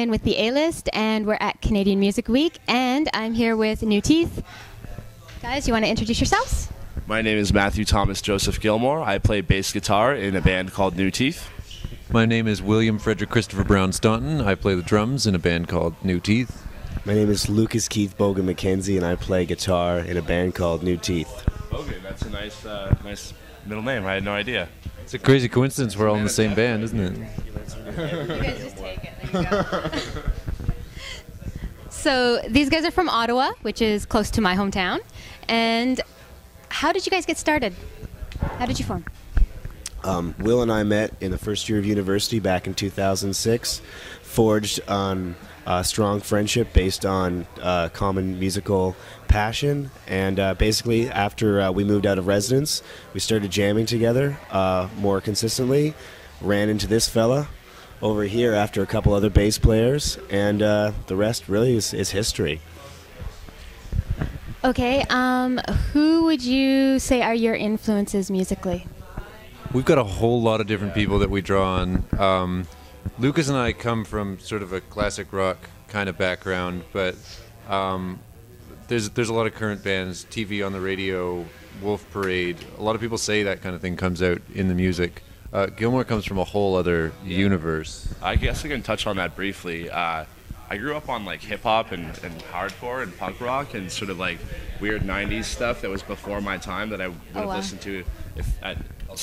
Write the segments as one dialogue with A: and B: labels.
A: Ryan with the A-List, and we're at Canadian Music Week, and I'm here with New Teeth. Guys, you want to introduce yourselves?
B: My name is Matthew Thomas Joseph Gilmore. I play bass guitar in a band called New Teeth.
C: My name is William Frederick Christopher Brown Staunton. I play the drums in a band called New Teeth.
D: My name is Lucas Keith Bogan McKenzie, and I play guitar in a band called New Teeth.
B: Bogan, that's a nice middle name. I had no idea.
C: It's a crazy coincidence we're all in the same band, isn't it?
A: You guys just take it. There you go. So these guys are from Ottawa, which is close to my hometown. And how did you guys get started? How did you form?
D: Will and I met in the first year of university back in 2006, forged on a strong friendship based on common musical passion, and basically after we moved out of residence, we started jamming together more consistently, ran into this fella over here after a couple other bass players, and the rest really is history.
A: Okay, who would you say are your influences musically?
C: We've got a whole lot of different people that we draw on. Lucas and I come from sort of a classic rock kind of background, but there's a lot of current bands, TV on the radio, Wolf Parade. A lot of people say that kind of thing comes out in the music. Gilmore comes from a whole other universe.
B: I guess I can touch on that briefly. I grew up on like hip hop and hardcore and punk rock and sort of like weird '90s stuff that was before my time that I would have listened to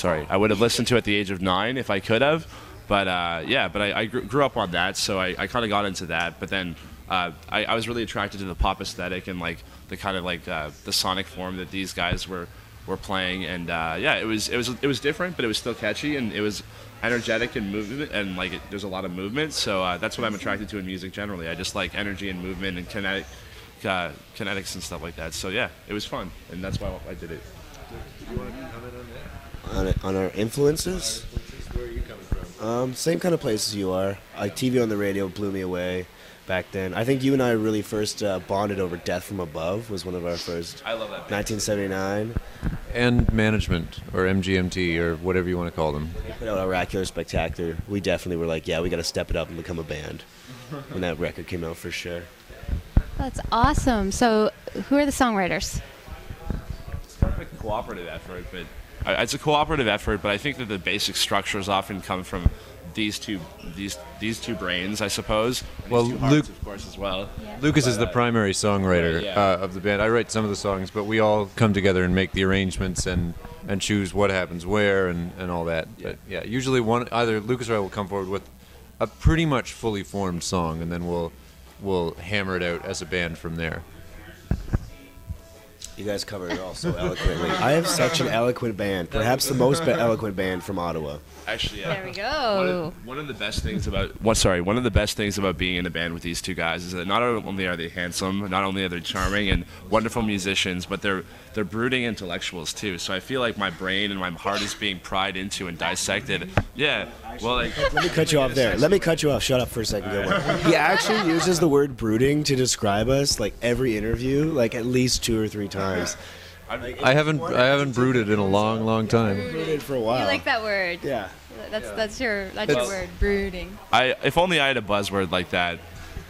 B: I would have listened to at the age of 9 if I could have. But I grew up on that, so I kind of got into that. But then I was really attracted to the pop aesthetic and like the kind of like the sonic form that these guys were playing, and it was different, but it was still catchy, and it was energetic and movement, and like there's a lot of movement. So that's what I'm attracted to in music generally. I just like energy and movement and kinetics and stuff like that. So yeah, it was fun, and that's why I did it.
C: Do you want to comment on that?
D: On our influences?
C: Where are you coming from?
D: Same kind of places you are. Like TV on the radio blew me away back then. I think you and I really first bonded over Death from Above was one of our first.
B: I love that band.
D: 1979.
C: And Management, or MGMT, or whatever you want to call them.
D: We put out Oracular Spectacular. We definitely were like, yeah, we got to step it up and become a band when that record came out, for sure.
A: That's awesome. So who are the songwriters?
B: It's kind of a cooperative effort, but it's a cooperative effort. But I think that the basic structures often come from these two brains, I suppose. And
C: Well,
B: these two hearts,
C: Luke-
B: of course, as well.
C: Lucas is the primary songwriter
B: Right, yeah.
C: of the band. I write some of the songs, but we all come together and make the arrangements and choose what happens where and all that.
B: Yeah.
C: But yeah, usually either Lucas or I will come forward with a pretty much fully formed song, and then we'll hammer it out as a band from there.
D: You guys covered it all so eloquently. I have such an eloquent band, perhaps the most eloquent band from Ottawa.
B: Actually, yeah.
A: There we go.
B: One of the best things about being in a band with these two guys is that not only are they handsome, not only are they charming and wonderful musicians, but they're brooding intellectuals too. So I feel like my brain and my heart is being pried into and dissected. Yeah. Well, like,
D: Let me cut you off there. Let me cut you off. Shut up for a second, Gilmore. He actually uses the word brooding to describe us, like every interview, like at least 2 or 3 times.
C: I haven't brooded in a long time.
D: Brooded for a while.
A: You like that word?
D: Yeah.
A: That's your word, brooding.
B: if only I had a buzzword like that.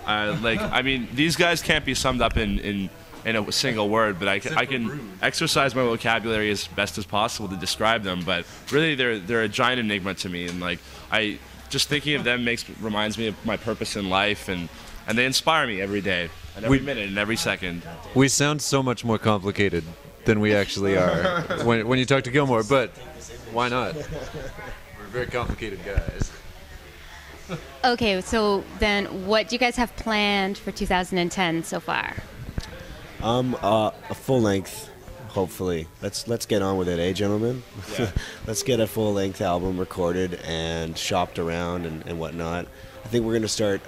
B: I mean, these guys can't be summed up in a single word, but I can exercise my vocabulary as best as possible to describe them. But really, they're a giant enigma to me, and like just thinking of them reminds me of my purpose in life, and they inspire me every day, and every minute, and every second.
C: We sound so much more complicated than we actually are when you talk to Gilmore, but why not? We're very complicated guys.
A: Okay, so then what do you guys have planned for 2010 so far?
D: A full length, hopefully. Let's get on with it, gentlemen?
B: Yeah.
D: Let's get a full length album recorded and shopped around and whatnot. I think we're gonna start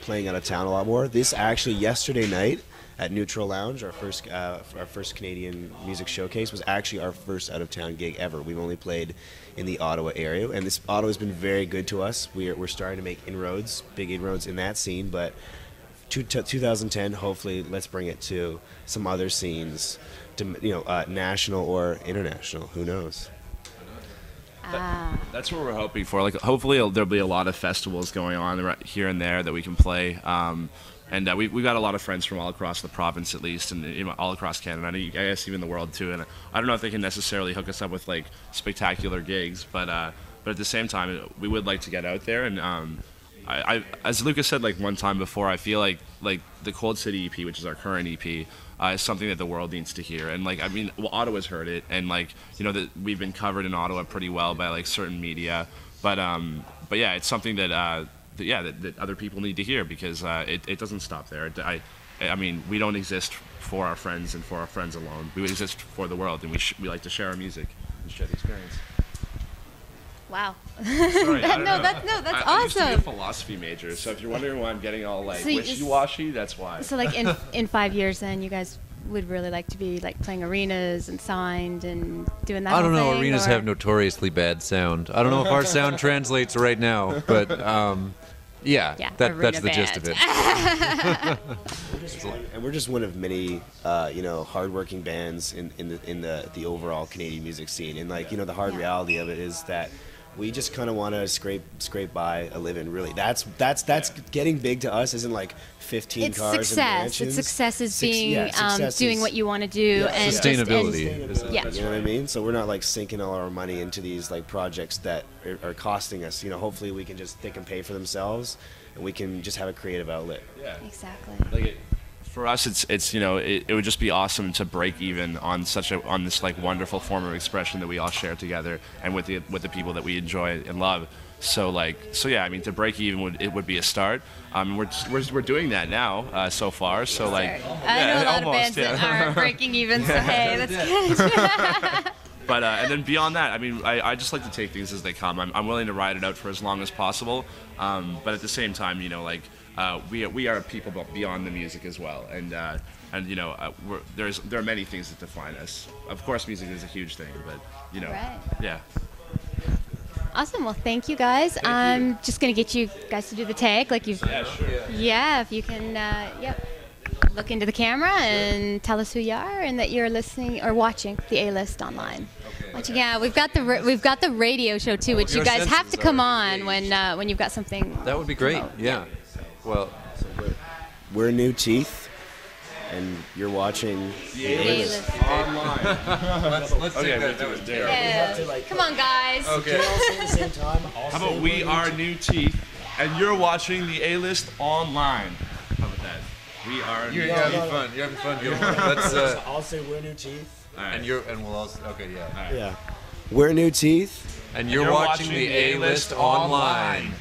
D: playing out of town a lot more. This actually yesterday night at Neutral Lounge, our first Canadian music showcase, was actually our first out of town gig ever. We've only played in the Ottawa area, and Ottawa's been very good to us. We're starting to make big inroads in that scene, but 2010, hopefully, let's bring it to some other scenes, to national or international. Who knows?
B: That's what we're hoping for. Like, hopefully there'll be a lot of festivals going on right here and there that we can play. And we've got a lot of friends from all across the province, at least, and all across Canada, and I guess even the world too. And I don't know if they can necessarily hook us up with like spectacular gigs, but at the same time, we would like to get out there. And I as Lucas said like one time before, I feel like the Cold City EP, which is our current EP, is something that the world needs to hear. And like, I mean, well, Ottawa's heard it, and like, you know, that we've been covered in Ottawa pretty well by like certain media, but yeah, it's something that that other people need to hear, because it doesn't stop there. I mean, we don't exist for our friends and for our friends alone. We exist for the world, and we like to share our music and share the experience.
A: Wow.
B: Sorry,
A: that's
B: I
A: awesome.
B: used to be a philosophy major, so if you're wondering why I'm getting all like wishy-washy, that's why.
A: So like in 5 years, then you guys would really like to be like playing arenas and signed and doing that.
C: I don't know.
A: thing,
C: Arenas have notoriously bad sound. I don't know if our sound translates right now, but yeah, that's the gist of it.
D: And we're just one of many, hardworking bands in the overall Canadian music scene. And like, the hard reality of it is that we just kind of want to scrape by a living. Really, that's getting big to us. Isn't like 15
A: it's
D: cars
A: success.
D: and mansions.
A: It's success is being
D: success
A: doing
D: is,
A: what you want to do, and
C: sustainability.
A: Yeah.
D: You know what I mean? So we're not like sinking all our money into these like projects that are costing us. Hopefully they can pay for themselves, and we can just have a creative outlet.
B: Yeah.
A: Exactly.
B: Like for us, it's it would just be awesome to break even on this like wonderful form of expression that we all share together, and with the people that we enjoy and love. So yeah, I mean, to break even would be a start. We're doing that now so far. So like,
A: I know a lot of bands that aren't breaking even. So hey, that's good.
B: But and then beyond that, I mean, I just like to take things as they come. I'm willing to ride it out for as long as possible. But at the same time, we are people beyond the music as well, and there are many things that define us. Of course, music is a huge thing, but
A: Right.
B: Yeah.
A: Awesome. Well, thank you guys. I'm just gonna get you guys to do the tag, like you've.
B: Yeah, sure.
A: Yeah, if you can. Look into the camera and tell us who you are and that you're listening or watching the A-List online. Okay. Yeah, we've got the radio show too, which you guys have to come on when you've got something.
C: That would be great. Yeah. Well,
D: we're New Teeth, and you're watching
B: the A-List online.
C: let's take that was terrible.
A: Yeah. Come on, guys.
C: Okay.
D: At the same time.
B: How about we are New Teeth, and you're watching the A-List online? How about that? We are.
C: You're having fun. Let's.
D: I'll say we're New Teeth.
B: Right.
C: And we'll also. Okay, yeah.
B: Right.
D: Yeah. We're New Teeth.
C: And you're watching the A-List online.